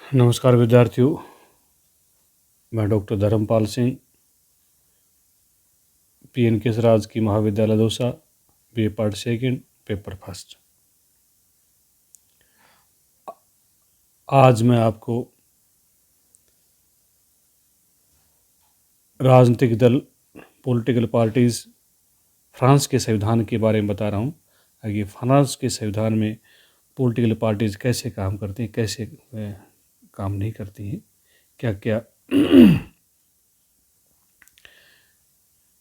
नमस्कार विद्यार्थियों, मैं डॉक्टर धर्मपाल सिंह, PN केसराज की महाविद्यालय Dausa, BA part second, paper first. आज मैं आपको राजनीतिक दल, पॉलिटिकल पार्टीज़, फ्रांस के संविधान के बारे में बता रहा हूँ। आगे फ्रांस के संविधान में पॉलिटिकल पार्टीज़ कैसे काम करती हैं, कैसे काम नहीं करती हैं, क्या क्या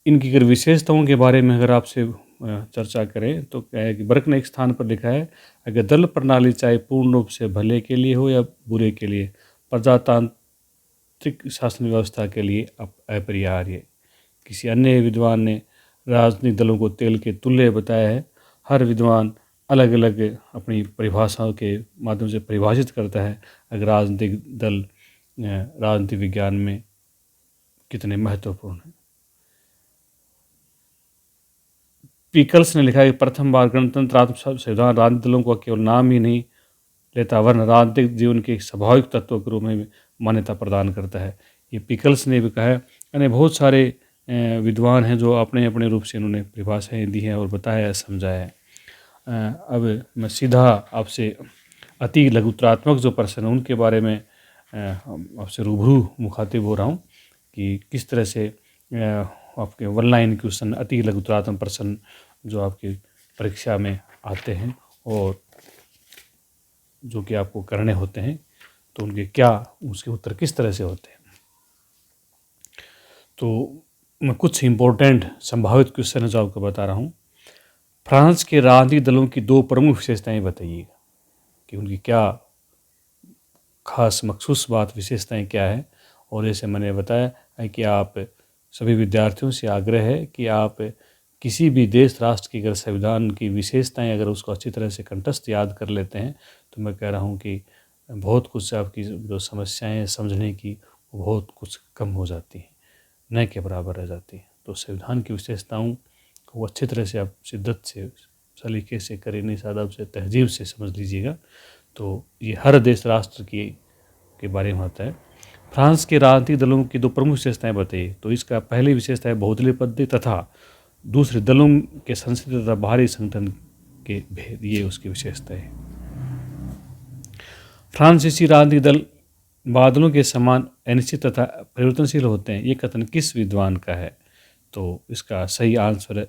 इनकी अगर विशेषताओं के बारे में अगर आपसे चर्चा करें तो क्या है कि बर्क ने एक स्थान पर लिखा है, अगर दल प्रणाली चाहे पूर्ण रूप से भले के लिए हो या बुरे के लिए, प्रजातांत्रिक शासन व्यवस्था के लिए अपरिहार्य। किसी अन्य विद्वान ने राजनीतिक दलों को तेल के तुल्य बताया है। हर विद्वान अलग अलग अपनी परिभाषाओं के माध्यम से परिभाषित करता है अगर राजनीतिक दल राजनीतिक विज्ञान में कितने महत्वपूर्ण हैं। पीकल्स ने लिखा है कि प्रथम बार गणतंत्रात्मक संविधान राजनीतिक दलों को केवल नाम ही नहीं लेता वरन राजनीतिक जीवन के स्वाभाविक तत्वों के रूप में मान्यता प्रदान करता है। ये पीकल्स ने भी कहा है। यानी बहुत सारे विद्वान हैं जो अपने अपने रूप से इन्होंने परिभाषाएँ दी हैं और बताया है, समझाया है। अब मैं सीधा आपसे अति लघुत्रात्मक जो प्रश्न है उनके बारे में आपसे रूबरू मुखातिब हो रहा हूँ कि किस तरह से आपके वन लाइन क्वेश्चन, अति लघुत्रात्मक प्रश्न जो आपकी परीक्षा में आते हैं और जो कि आपको करने होते हैं, तो उनके क्या उसके उत्तर किस तरह से होते हैं। तो मैं कुछ इम्पोर्टेंट संभावित क्वेश्चन है जो आपको बता रहा हूँ। फ्रांस के राजनीतिक दलों की दो प्रमुख विशेषताएं बताइएगा कि उनकी क्या खास मखसूस बात, विशेषताएं क्या है। और जैसे मैंने बताया है कि आप सभी विद्यार्थियों से आग्रह है कि आप किसी भी देश राष्ट्र की अगर संविधान की विशेषताएं अगर उसको अच्छी तरह से कंठस्थ याद कर लेते हैं तो मैं कह रहा हूं कि बहुत कुछ आपकी जो समस्याएं समझने की वो बहुत कुछ कम हो जाती हैं, न के बराबर रह जाती हैं। तो संविधान की विशेषताओं को अच्छी तरह से आप शिद्दत से, सलीके से, करीनी सादब से, तहजीब से समझ लीजिएगा। तो ये हर देश राष्ट्र के बारे में होता है। फ्रांस के राजनीतिक दलों की दो प्रमुख विशेषताएं बताइए। तो इसका पहली विशेषता है बहुदलीय पद्धति तथा दूसरे दलों के संसदीय तथा बाहरी संगठन के भेद, ये उसकी विशेषता है। फ्रांसीसी राजनीतिक दल बादलों के समान अनिश्चित तथा परिवर्तनशील होते हैं, ये कथन किस विद्वान का है? तो इसका सही आंसर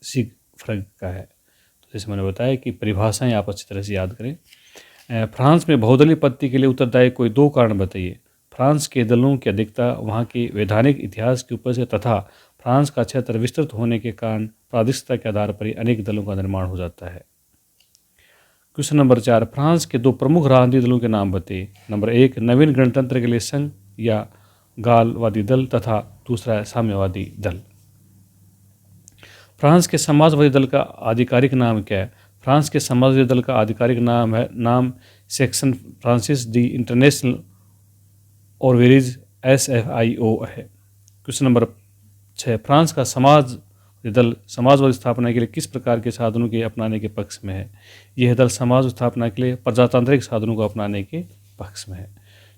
सिग फ्रग का है। तो जैसे मैंने बताया कि परिभाषाएं आप अच्छी तरह से याद करें। फ्रांस में बहुदलीय पद्धति के लिए उत्तरदायी कोई दो कारण बताइए। फ्रांस के दलों की अधिकता वहाँ के वैधानिक इतिहास की उपज है तथा फ्रांस का क्षेत्र विस्तृत होने के कारण प्रादेशिकता के आधार पर ही अनेक दलों का निर्माण हो जाता है। क्वेश्चन नंबर 4, फ्रांस के दो प्रमुख राजनीतिक दलों के नाम बताइए। नंबर 1 नवीन गणतंत्र के लिए संघ या गालवादी दल तथा दूसरा है साम्यवादी दल। फ्रांस के समाजवादी दल का आधिकारिक नाम क्या है? फ्रांस के समाजवादी दल का आधिकारिक नाम सेक्शन फ्रांसिस डी इंटरनेशनल और वेरीज SFIO है। क्वेश्चन नंबर 6, फ्रांस का समाजवादी दल समाजवादी स्थापना के लिए किस प्रकार के साधनों के अपनाने के पक्ष में है? यह दल समाज स्थापना के लिए प्रजातांत्रिक साधनों को अपनाने के पक्ष में है।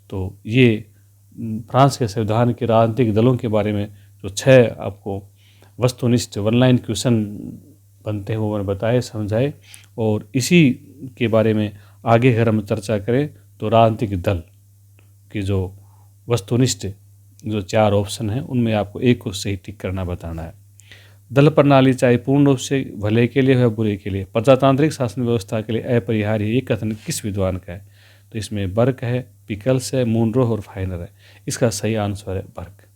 तो ये फ्रांस के संविधान के राजनीतिक दलों के बारे में जो 6 आपको वस्तुनिष्ठ वन लाइन क्वेश्चन बनते हैं वो मैंने बताए, समझाए। और इसी के बारे में आगे अगर हम चर्चा करें तो राजनीतिक दल की जो वस्तुनिष्ठ जो 4 ऑप्शन हैं उनमें आपको एक को सही टिक करना बताना है। दल प्रणाली चाहे पूर्ण रूप से भले के लिए हो या बुरे के लिए, प्रजातांत्रिक शासन व्यवस्था के लिए अपरिहार्य, ये कथन किस विद्वान का है? तो इसमें बर्क है, पिकल्स है, मुनरो और फाइनर है। इसका सही आंसर है बर्क।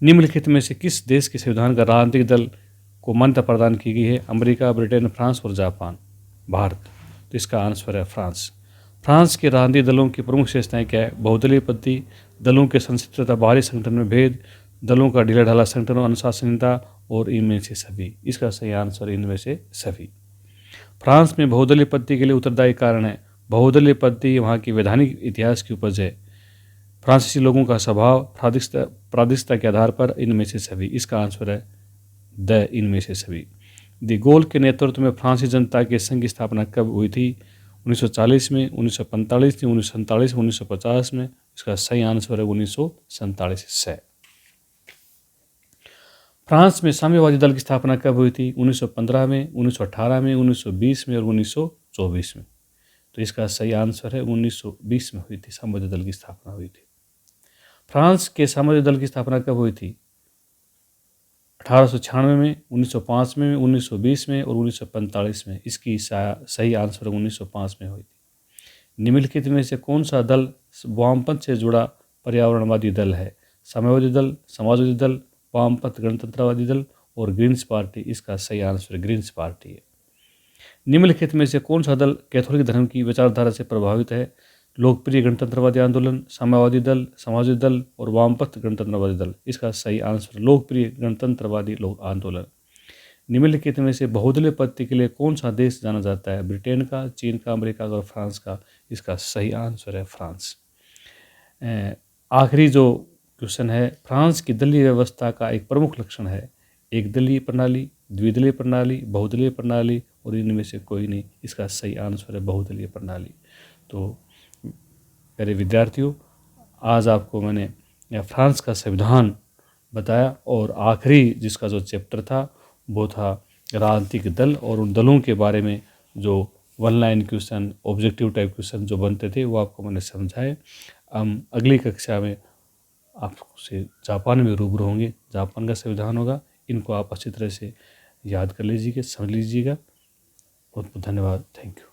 निम्नलिखित में से किस देश के संविधान का राजनीतिक दल को मान्यता प्रदान की गई है? अमेरिका, ब्रिटेन, फ्रांस और जापान। भारत। तो इसका आंसर है फ्रांस। फ्रांस के राजनीतिक दलों की प्रमुख विशेषताएं क्या है? बहुदलीय पद्धति, दलों के संसदीय तथा बाहरी संगठन में भेद, दलों का ढीला ढाला संगठन और अनुशासनहीनता और इनमें से सभी। इसका सही आंसर इनमें से सभी। फ्रांस में बहुदलीय पद्धति के लिए उत्तरदायी कारण है। बहुदलीय पद्धति वहाँ की वैधानिक इतिहास की उपज है। फ्रांसीसी लोगों का स्वभाव, प्रादेशिकता के आधार पर, इनमें से सभी। इसका आंसर है इनमें से सभी। द गोल के नेतृत्व में फ्रांसीसी जनता के संघ की स्थापना कब हुई थी? 1940 में, 1945 में, 1947 में, 1950 में। इसका सही आंसर है 1947 से। फ्रांस में साम्यवादी दल की स्थापना कब हुई थी? 1915 में, 1918 में, 1920 में और 1924 में। तो इसका सही आंसर है 1920 में हुई थी, साम्यवादी दल की स्थापना हुई थी। फ्रांस के साम्यवादी दल की स्थापना कब हुई थी? 1896 में, 1905 में, 1920 में और 1945 में। इसकी सही आंसर 1905 में हुई थी। निम्नलिखित में से कौन सा दल वामपंथ से जुड़ा पर्यावरणवादी दल है? साम्यवादी दल, समाजवादी दल, वामपंथ गणतंत्रवादी दल और ग्रीन्स पार्टी। इसका सही आंसर ग्रीन्स पार्टी है। निम्नलिखित में से कौन सा दल कैथोलिक धर्म की विचारधारा से प्रभावित है? लोकप्रिय गणतंत्रवादी आंदोलन, साम्यवादी दल, समाजवादी दल और वामपंथ गणतंत्रवादी दल। इसका सही आंसर लोकप्रिय गणतंत्रवादी आंदोलन। निम्नलिखित में से बहुदलीय पद्धति के लिए कौन सा देश जाना जाता है? ब्रिटेन का, चीन का, अमेरिका का और फ्रांस का। इसका सही आंसर है फ्रांस। आखिरी जो क्वेश्चन है, फ्रांस की दलीय व्यवस्था का एक प्रमुख लक्षण है एक दलीय प्रणाली, द्विदलीय प्रणाली, बहुदलीय प्रणाली और इनमें से कोई नहीं। इसका सही आंसर है बहुदलीय प्रणाली। तो प्यारे विद्यार्थियों, आज आपको मैंने फ्रांस का संविधान बताया और आखिरी जिसका जो चैप्टर था वो था राजनीतिक दल, और उन दलों के बारे में जो one line question, objective type question जो बनते थे वो आपको मैंने समझाए। हम अगली कक्षा में आपसे जापान में रूबरू होंगे। जापान का संविधान होगा, इनको आप अच्छी तरह से याद कर लीजिएगा, समझ लीजिएगा। बहुत बहुत धन्यवाद। Thank you.